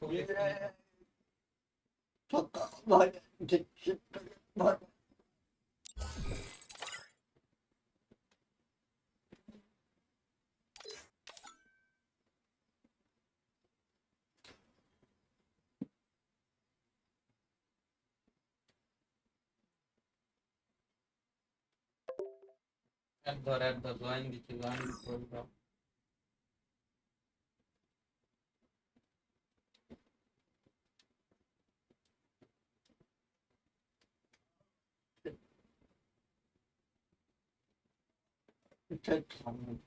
Yeah. Çok var. Var. at the join the Çok tamam.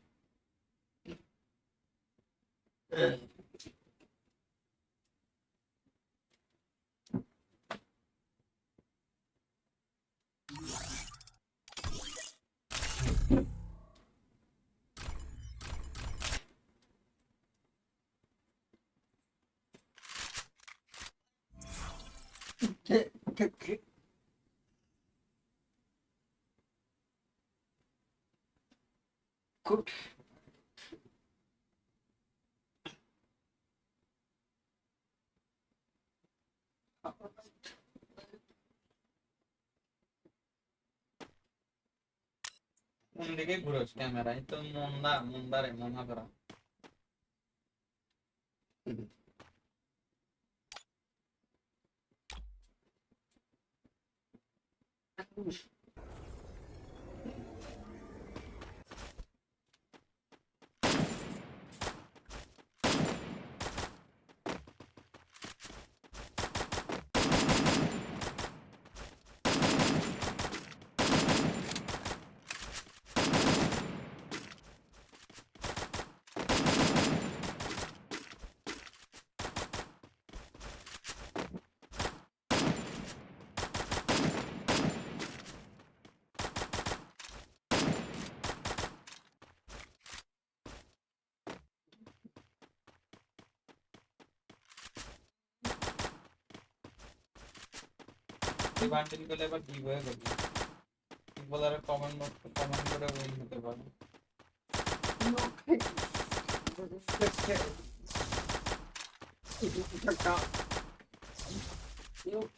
Çok kurt. কোন দিকে ঘুরোস ক্যামেরায় তো মন্দা রে মনা করা বান্ডিল করলে এবার ডিপ হয়ে গেল ফুটবলারে কমেন্ট করে উইন হতে পারে Yok.